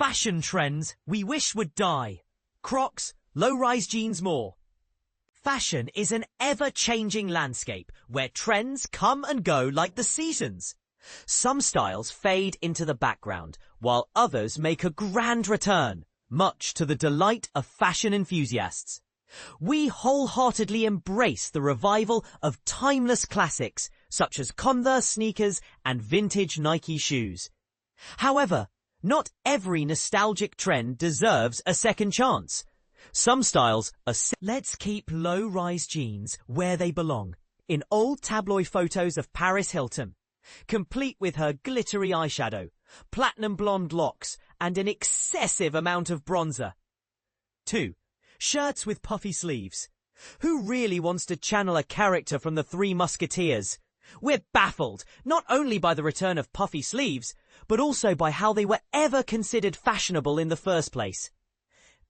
Fashion trends we wish would die. Crocs, low-rise jeans more. Fashion is an ever-changing landscape where trends come and go like the seasons. Some styles fade into the background, while others make a grand return, much to the delight of fashion enthusiasts. We wholeheartedly embrace the revival of timeless classics such as Converse sneakers and vintage Nike shoes. However, not every nostalgic trend deserves a second chance. Some styles are Let's keep low-rise jeans where they belong, in old tabloid photos of Paris Hilton, complete with her glittery eyeshadow, platinum blonde locks, and an excessive amount of bronzer. 2. Shirts with puffy sleeves. Who really wants to channel a character from the Three Musketeers? We're baffled, not only by the return of puffy sleeves, but also by how they were ever considered fashionable in the first place.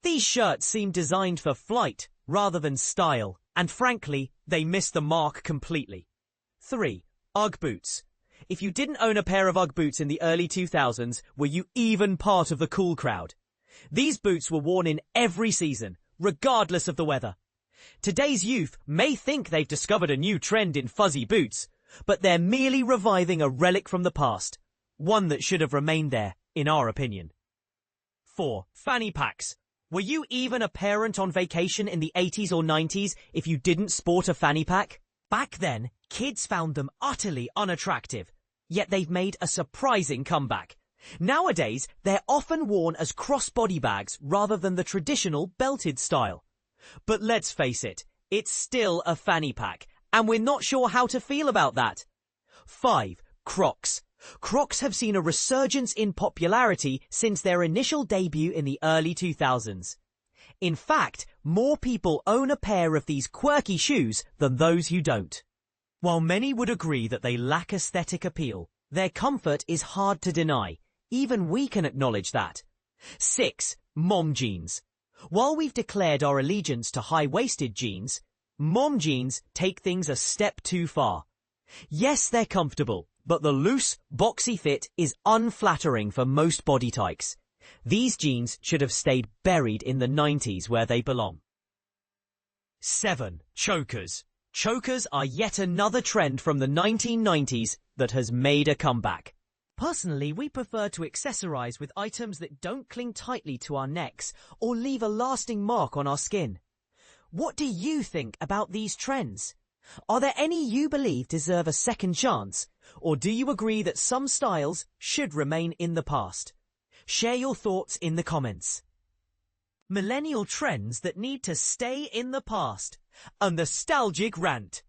These shirts seem designed for flight rather than style, and frankly, they miss the mark completely. 3. Ugg boots. If you didn't own a pair of Ugg boots in the early 2000s, were you even part of the cool crowd? These boots were worn in every season, regardless of the weather. Today's youth may think they've discovered a new trend in fuzzy boots, but they're merely reviving a relic from the past, one that should have remained there, in our opinion. 4. Fanny packs. Were you even a parent on vacation in the 80s or 90s if you didn't sport a fanny pack? Back then, kids found them utterly unattractive, yet they've made a surprising comeback. Nowadays, they're often worn as crossbody bags rather than the traditional belted style. But let's face it, it's still a fanny pack, and we're not sure how to feel about that. 5. Crocs. Crocs have seen a resurgence in popularity since their initial debut in the early 2000s. In fact, more people own a pair of these quirky shoes than those who don't. While many would agree that they lack aesthetic appeal, their comfort is hard to deny. Even we can acknowledge that. 6. Mom jeans. While we've declared our allegiance to high-waisted jeans, mom jeans take things a step too far. Yes, they're comfortable, but the loose, boxy fit is unflattering for most body types. These jeans should have stayed buried in the 90s where they belong. 7. Chokers. Chokers are yet another trend from the 1990s that has made a comeback. Personally, we prefer to accessorize with items that don't cling tightly to our necks or leave a lasting mark on our skin. What do you think about these trends? Are there any you believe deserve a second chance? Or do you agree that some styles should remain in the past? Share your thoughts in the comments. Millennial trends that need to stay in the past. A nostalgic rant.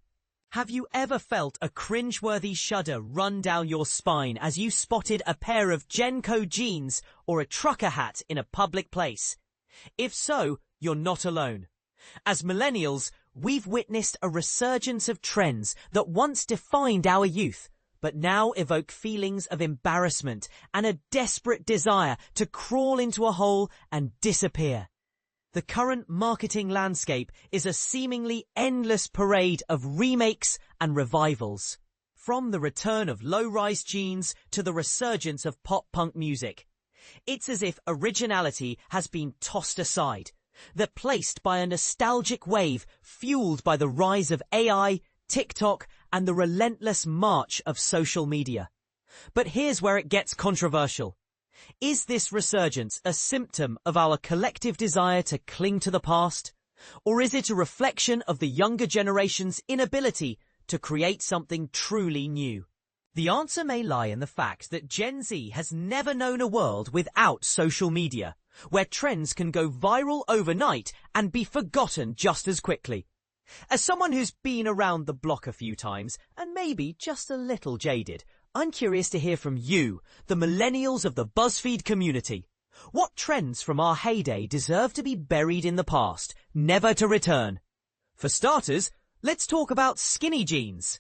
Have you ever felt a cringe-worthy shudder run down your spine as you spotted a pair of Genco jeans or a trucker hat in a public place? If so, you're not alone. As millennials, we've witnessed a resurgence of trends that once defined our youth, but now evoke feelings of embarrassment and a desperate desire to crawl into a hole and disappear. The current marketing landscape is a seemingly endless parade of remakes and revivals. From the return of low-rise jeans to the resurgence of pop-punk music, it's as if originality has been tossed aside. They're placed by a nostalgic wave fueled by the rise of AI, TikTok, and the relentless march of social media. But here's where it gets controversial. Is this resurgence a symptom of our collective desire to cling to the past? Or is it a reflection of the younger generation's inability to create something truly new? The answer may lie in the fact that Gen Z has never known a world without social media, where trends can go viral overnight and be forgotten just as quickly. As someone who's been around the block a few times, and maybe just a little jaded, I'm curious to hear from you, the millennials of the BuzzFeed community. What trends from our heyday deserve to be buried in the past, never to return? For starters, let's talk about skinny jeans.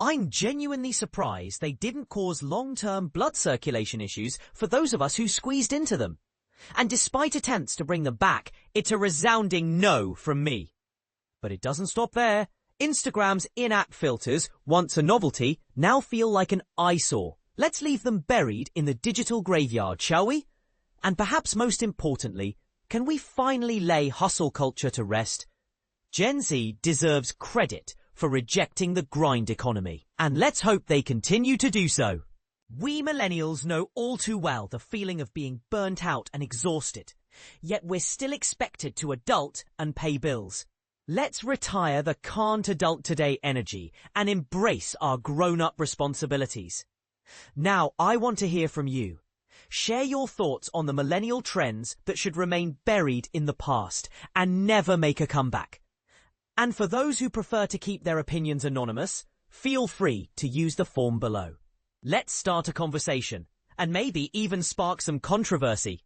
I'm genuinely surprised they didn't cause long-term blood circulation issues for those of us who squeezed into them. And despite attempts to bring them back, it's a resounding no from me. But it doesn't stop there. Instagram's in-app filters, once a novelty, now feel like an eyesore. Let's leave them buried in the digital graveyard, shall we? And perhaps most importantly, can we finally lay hustle culture to rest? Gen Z deserves credit for rejecting the grind economy, and let's hope they continue to do so. We millennials know all too well the feeling of being burnt out and exhausted, yet we're still expected to adult and pay bills. Let's retire the can't adult today energy and embrace our grown-up responsibilities. Now, I want to hear from you. Share your thoughts on the millennial trends that should remain buried in the past and never make a comeback. And for those who prefer to keep their opinions anonymous, feel free to use the form below. Let's start a conversation, and maybe even spark some controversy.